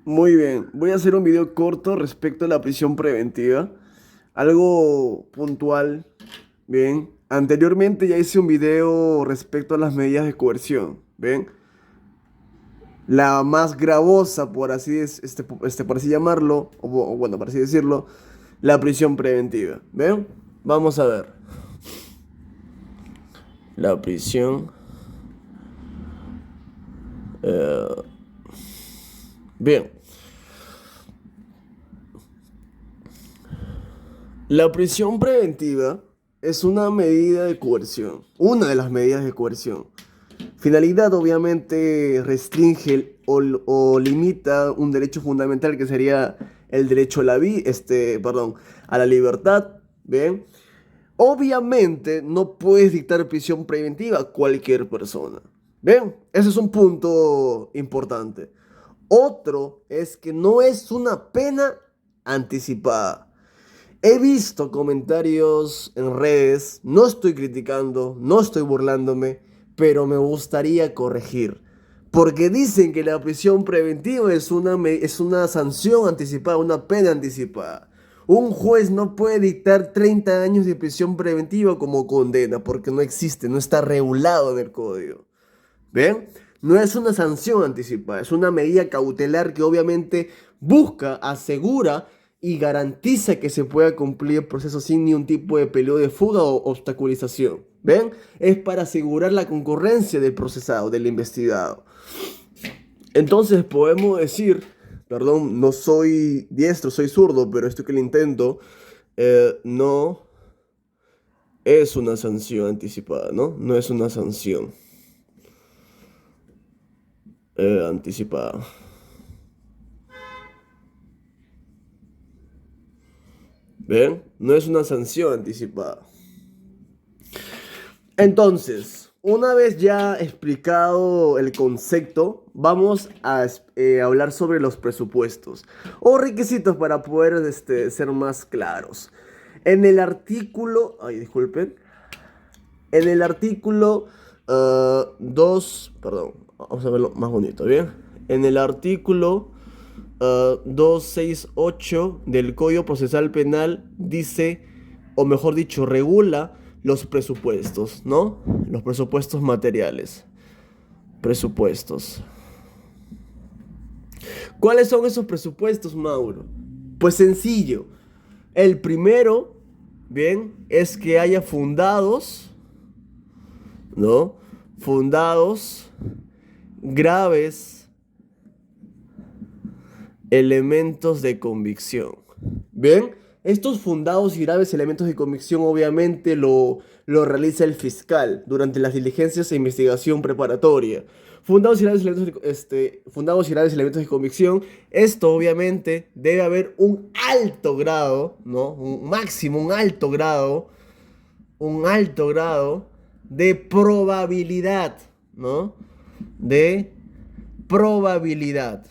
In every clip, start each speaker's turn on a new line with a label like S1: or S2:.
S1: Muy bien, voy a hacer un video corto respecto a la prisión preventiva. Algo puntual. Bien, anteriormente ya hice un video respecto a las medidas de coerción. Bien, la más gravosa, por así, por así llamarlo, o bueno, por así decirlo, la prisión preventiva. Bien, vamos a ver. La prisión. Bien, la prisión preventiva es una medida de coerción, una de las medidas de coerción. Finalidad obviamente restringe o limita un derecho fundamental que sería el derecho a a la libertad, ¿bien? Obviamente no puedes dictar prisión preventiva a cualquier persona, ¿bien? Ese es un punto importante. Otro es que no es una pena anticipada. He visto comentarios en redes, no estoy criticando, no estoy burlándome, pero me gustaría corregir. Porque dicen que la prisión preventiva es una sanción anticipada, una pena anticipada. Un juez no puede dictar 30 años de prisión preventiva como condena, porque no existe, no está regulado en el código. ¿Ven? No es una sanción anticipada, es una medida cautelar que obviamente busca, asegura y garantiza que se pueda cumplir el proceso sin ningún tipo de peligro de fuga o obstaculización. ¿Ven? Es para asegurar la concurrencia del procesado, del investigado. Entonces podemos decir, perdón, no soy diestro, soy zurdo, pero esto que le intento, no es una sanción anticipada, ¿no? No es una sanción anticipada. ¿Ven? No es una sanción anticipada. Entonces, una vez ya explicado el concepto, vamos a hablar sobre los presupuestos o requisitos para poder ser más claros. En el artículo, ay, disculpen, en el artículo 2, perdón, vamos a verlo más bonito, ¿bien? En el artículo 268 del Código Procesal Penal dice, o mejor dicho, regula los presupuestos, ¿no? Los presupuestos materiales. Presupuestos. ¿Cuáles son esos presupuestos, Mauro? Pues sencillo. El primero, bien, es que haya fundados, ¿no? Fundados graves elementos de convicción. Bien, estos fundados y graves elementos de convicción obviamente lo realiza el fiscal durante las diligencias e investigación preparatoria. Fundados y graves elementos de convicción, esto obviamente debe haber un alto grado, ¿no? Un máximo, un alto grado de probabilidad, ¿no? De probabilidad.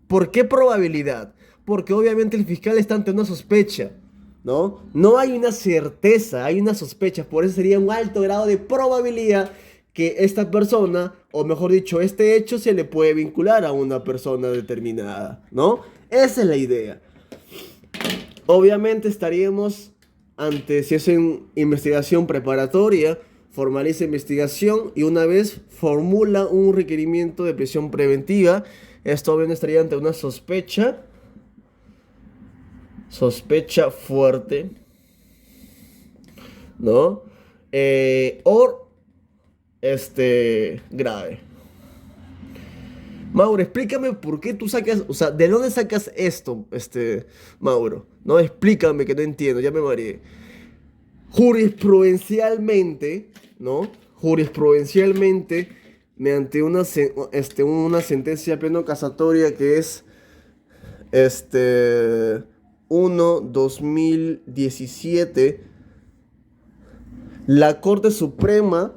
S1: ¿Por qué probabilidad? Porque obviamente el fiscal está ante una sospecha, ¿no? No hay una certeza, hay una sospecha. Por eso sería un alto grado de probabilidad que esta persona, o mejor dicho, este hecho se le puede vincular a una persona determinada, ¿no? Esa es la idea. Obviamente estaríamos ante, si es en investigación preparatoria, formaliza investigación y una vez formula un requerimiento de prisión preventiva, esto obviamente estaría ante una sospecha fuerte, ¿no? O grave. Mauro, explícame por qué tú sacas, o sea, ¿de dónde sacas esto, Mauro? No, explícame que no entiendo, ya me mareé. Jurisprudencialmente, ¿no? Jurisprudencialmente, mediante una sentencia pleno casatoria que es este 1/2017, la Corte Suprema,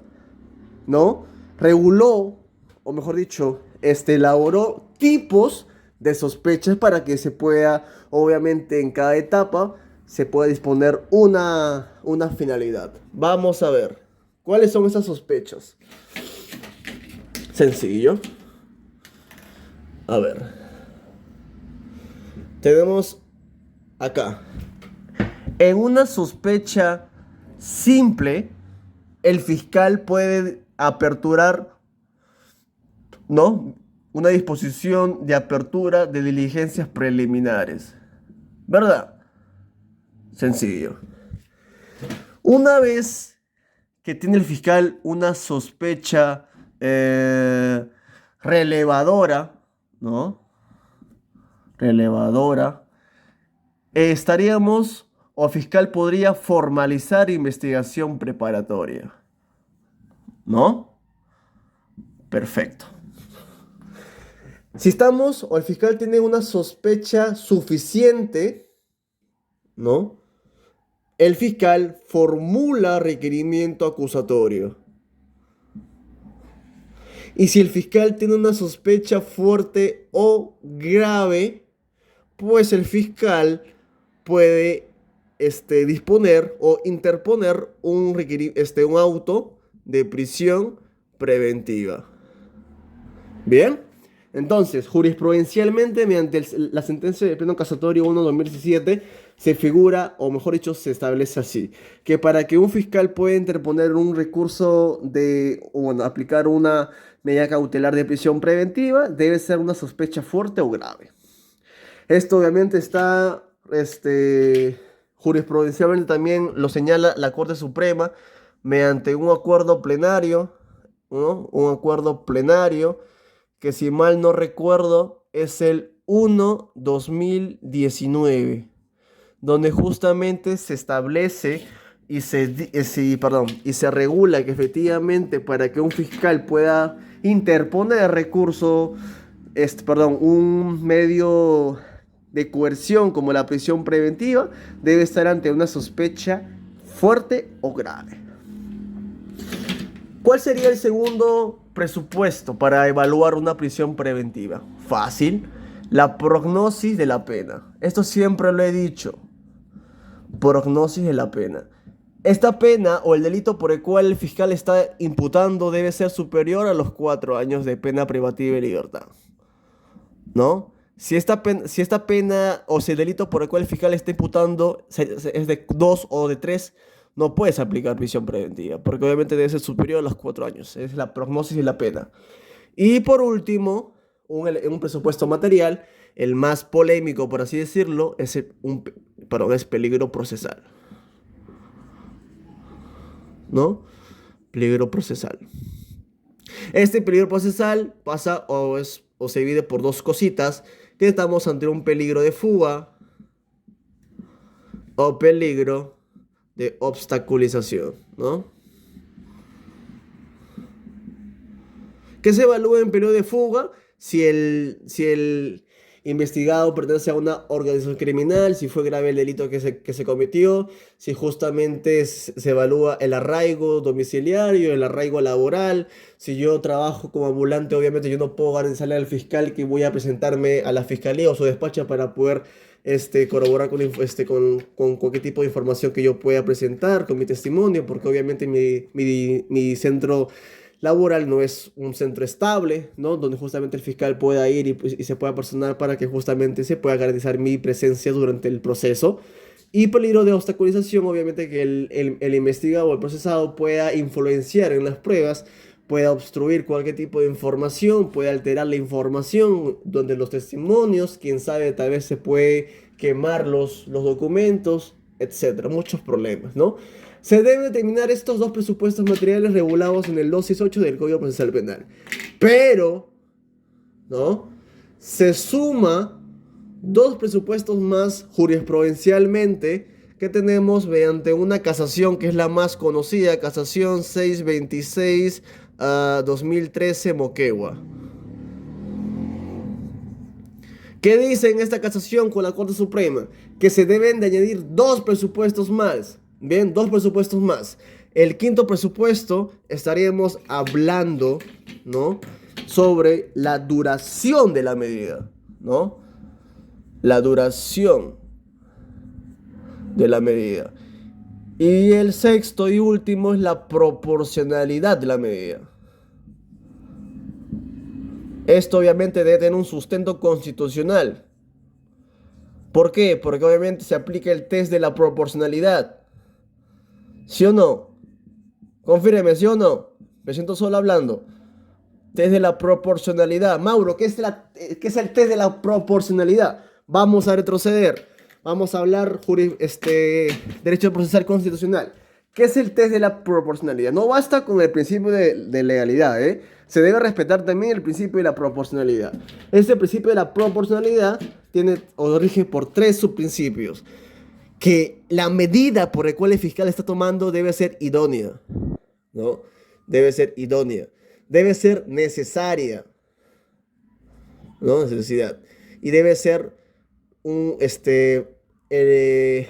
S1: ¿no? Reguló, o mejor dicho, elaboró tipos de sospechas para que se pueda, obviamente, en cada etapa, se pueda disponer una finalidad. Vamos a ver, ¿cuáles son esas sospechas? Sencillo. A ver. Tenemos acá. En una sospecha simple, el fiscal puede aperturar, ¿no?, una disposición de apertura de diligencias preliminares. ¿Verdad? Sencillo. Una vez que tiene el fiscal una sospecha relevadora, ¿no? Relevadora, estaríamos, o el fiscal podría formalizar investigación preparatoria, ¿no? Perfecto. Si estamos, o el fiscal tiene una sospecha suficiente, ¿no?, el fiscal formula requerimiento acusatorio. Y si el fiscal tiene una sospecha fuerte o grave, pues el fiscal puede disponer o interponer un auto de prisión preventiva. Bien, entonces, jurisprudencialmente, mediante la sentencia del Pleno Casatorio 1/2017, se figura, o mejor dicho, se establece así, que para que un fiscal pueda interponer un recurso o, bueno, aplicar una medida cautelar de prisión preventiva, debe ser una sospecha fuerte o grave. Esto obviamente está, jurisprudencialmente también lo señala la Corte Suprema mediante un acuerdo plenario, ¿no? Un acuerdo plenario que, si mal no recuerdo, es el 1/2019, donde justamente se establece y se regula que efectivamente, para que un fiscal pueda interponer recurso, un medio de coerción como la prisión preventiva, debe estar ante una sospecha fuerte o grave. ¿Cuál sería el segundo presupuesto para evaluar una prisión preventiva? Fácil, la prognosis de la pena. Esto siempre lo he dicho. Prognosis de la pena. Esta pena, o el delito por el cual el fiscal está imputando, debe ser superior a los 4 años de pena privativa de libertad, ¿no? Si esta pena o si el delito por el cual el fiscal está imputando es de 2 o de 3, no puedes aplicar prisión preventiva, porque obviamente debe ser superior a los 4 años. Es la prognosis de la pena. Y por último, un presupuesto material, el más polémico, por así decirlo, es peligro procesal, ¿no? Peligro procesal. Este peligro procesal pasa o se divide por dos cositas, que estamos ante un peligro de fuga o peligro de obstaculización, ¿no? Que se evalúa en periodo de fuga si el investigado pertenece a una organización criminal, si fue grave el delito que se cometió, si justamente se evalúa el arraigo domiciliario, el arraigo laboral. Si yo trabajo como ambulante, obviamente yo no puedo garantizarle al fiscal que voy a presentarme a la fiscalía o su despacho para poder corroborar con cualquier tipo de información que yo pueda presentar, con mi testimonio, porque obviamente mi centro laboral no es un centro estable, ¿no?, donde justamente el fiscal pueda ir y se pueda personar para que justamente se pueda garantizar mi presencia durante el proceso. Y peligro de obstaculización, obviamente, que el investigado o el procesado pueda influenciar en las pruebas, pueda obstruir cualquier tipo de información, puede alterar la información, donde los testimonios, quién sabe, tal vez se puede quemar los documentos, etcétera. Muchos problemas, ¿no? Se deben determinar estos dos presupuestos materiales regulados en el 268 del Código Procesal Penal. Pero, ¿no?, se suma dos presupuestos más jurisprudencialmente que tenemos mediante una casación que es la más conocida, casación 626/2013 Moquegua. ¿Qué dice en esta casación con la Corte Suprema? Que se deben de añadir dos presupuestos más. Bien, dos presupuestos más. El quinto presupuesto estaríamos hablando, ¿no?, sobre la duración de la medida, ¿no? La duración de la medida. Y el sexto y último es la proporcionalidad de la medida. Esto obviamente debe tener un sustento constitucional. ¿Por qué? Porque obviamente se aplica el test de la proporcionalidad. ¿Sí o no? Confírmeme, ¿sí o no? Me siento solo hablando. Test de la proporcionalidad. Mauro, ¿qué es el test de la proporcionalidad? Vamos a retroceder. Vamos a hablar derecho procesal constitucional. ¿Qué es el test de la proporcionalidad? No basta con el principio de legalidad, ¿eh? Se debe respetar también el principio de la proporcionalidad. Este principio de la proporcionalidad tiene o rige por tres subprincipios. Que la medida por la cual el fiscal está tomando debe ser idónea, ¿no? Debe ser idónea. Debe ser necesaria, ¿no? Necesidad. Y debe ser un, eh,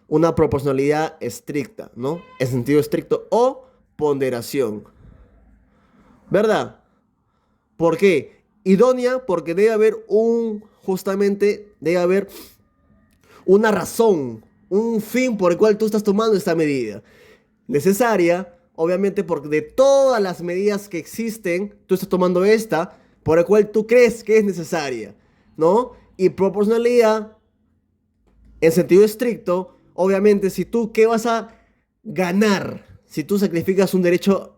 S1: una proporcionalidad estricta, ¿no? En sentido estricto o ponderación, ¿verdad? ¿Por qué? Idónea porque debe haber una razón, un fin por el cual tú estás tomando esta medida. Necesaria, obviamente, porque de todas las medidas que existen, tú estás tomando esta, por la cual tú crees que es necesaria, ¿no? Y proporcionalidad, en sentido estricto, obviamente, si tú, ¿qué vas a ganar? Si tú sacrificas un derecho,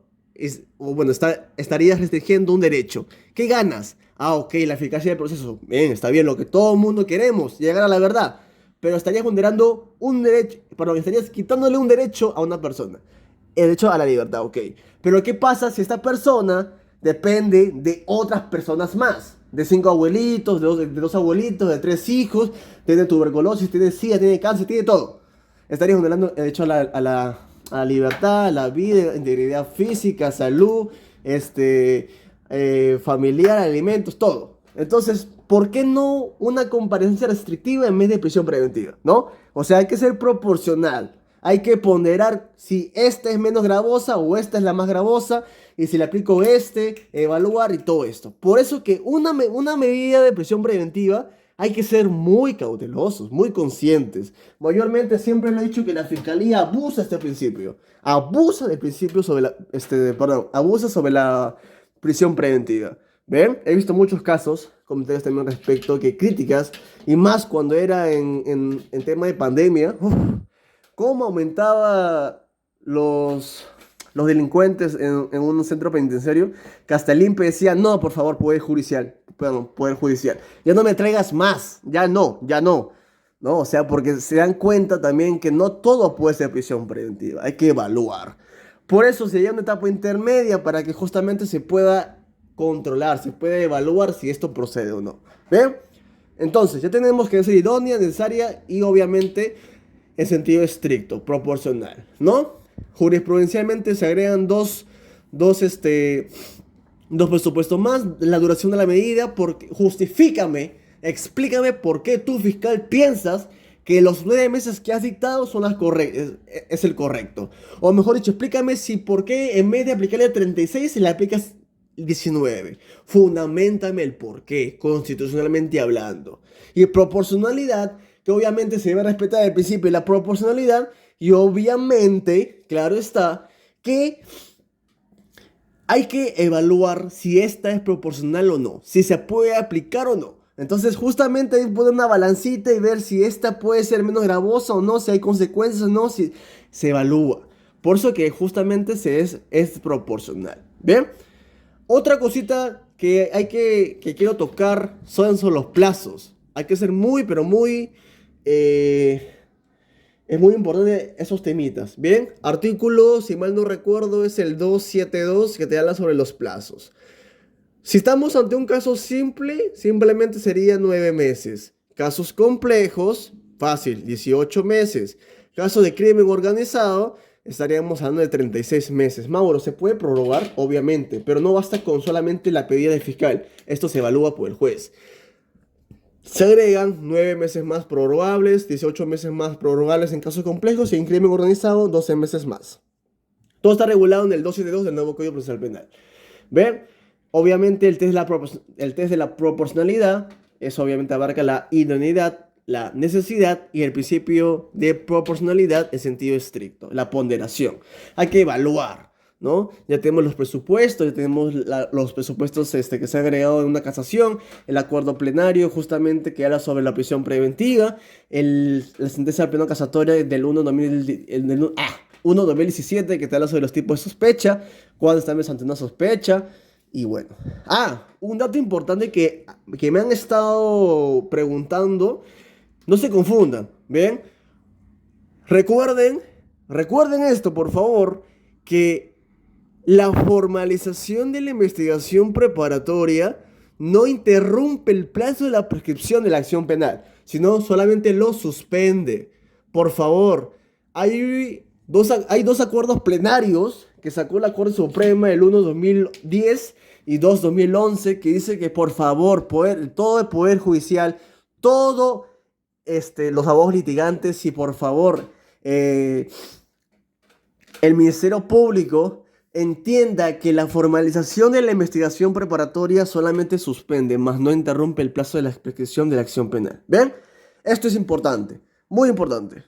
S1: estarías restringiendo un derecho. ¿Qué ganas? Ah, ok, la eficacia del proceso. Bien, está bien, lo que todo el mundo queremos, llegar a la verdad. Pero estarías vulnerando un derecho, perdón, estarías quitándole un derecho a una persona. El derecho a la libertad, ok. Pero ¿qué pasa si esta persona depende de otras personas más? De cinco abuelitos, de dos abuelitos, de tres hijos, tiene tuberculosis, tiene sida, tiene cáncer, tiene todo. Estarías vulnerando el derecho a la libertad, a la vida, integridad física, salud, familiar, alimentos, todo. Entonces, ¿por qué no una comparecencia restrictiva en vez de prisión preventiva? ¿No? O sea, hay que ser proporcional. Hay que ponderar si esta es menos gravosa o esta es la más gravosa. Y si le aplico evaluar y todo esto. Por eso que una medida de prisión preventiva hay que ser muy cautelosos, muy conscientes. Mayormente siempre le he dicho que la fiscalía abusa este principio. Abusa del principio sobre abusa sobre la prisión preventiva. ¿Ven? He visto muchos casos, comentarios también al respecto, que críticas, y más cuando era en tema de pandemia, uf, cómo aumentaba los delincuentes en un centro penitenciario, que hasta el INPE decía, no, por favor, poder judicial, ya no me traigas más, ya no, ¿no? O sea, porque se dan cuenta también que no todo puede ser prisión preventiva, hay que evaluar. Por eso se llama una etapa intermedia para que justamente se pueda controlar, se pueda evaluar si esto procede o no. ¿Ven? Entonces, ya tenemos que ser idónea, necesaria y obviamente en sentido estricto, proporcional, ¿no? Jurisprudencialmente se agregan dos presupuestos más, la duración de la medida, porque explícame por qué tú, fiscal, piensas que los 9 meses que has dictado son es el correcto. O mejor dicho, explícame si por qué en vez de aplicarle 36 se le aplicas 19. Fundamentame el por qué, constitucionalmente hablando. Y proporcionalidad, que obviamente se debe respetar el principio de la proporcionalidad, y obviamente, claro está, que hay que evaluar si esta es proporcional o no, si se puede aplicar o no. Entonces, justamente hay que poner una balancita y ver si esta puede ser menos gravosa o no, si hay consecuencias o no, si se evalúa. Por eso que justamente es proporcional. ¿Bien? Otra cosita que quiero tocar son los plazos. Hay que ser muy, pero muy... es muy importante esos temitas. Bien, artículo, si mal no recuerdo, es el 272 que te habla sobre los plazos. Si estamos ante un caso simple, simplemente sería 9 meses. Casos complejos, fácil, 18 meses. Caso de crimen organizado, estaríamos hablando de 36 meses. Mauro, ¿se puede prorrogar? Obviamente, pero no basta con solamente la pedida del fiscal. Esto se evalúa por el juez. Se agregan 9 meses más prorrogables, 18 meses más prorrogables en casos complejos y en crimen organizado 12 meses más. Todo está regulado en el 272 del nuevo Código Procesal Penal. ¿Ven? Obviamente el test de la proporcionalidad, eso obviamente abarca la idoneidad, la necesidad y el principio de proporcionalidad en sentido estricto, la ponderación. Hay que evaluar, ¿no? Ya tenemos los presupuestos, ya tenemos los presupuestos que se han agregado en una casación, el acuerdo plenario justamente que habla sobre la prisión preventiva, la sentencia del pleno casatoria del 1-2017 que te habla sobre los tipos de sospecha, cuando estamos ante una sospecha, y bueno. Un dato importante que me han estado preguntando, no se confundan, ¿ven? Recuerden, recuerden esto, por favor, que la formalización de la investigación preparatoria no interrumpe el plazo de la prescripción de la acción penal, sino solamente lo suspende. Por favor, hay dos acuerdos plenarios que sacó la Corte Suprema, el 1-2010 y 2-2011, que dice que por favor, todo el Poder Judicial, todo los abogados litigantes y por favor, el Ministerio Público entienda que la formalización de la investigación preparatoria solamente suspende, mas no interrumpe el plazo de la prescripción de la acción penal. ¿Ven? Esto es importante, muy importante.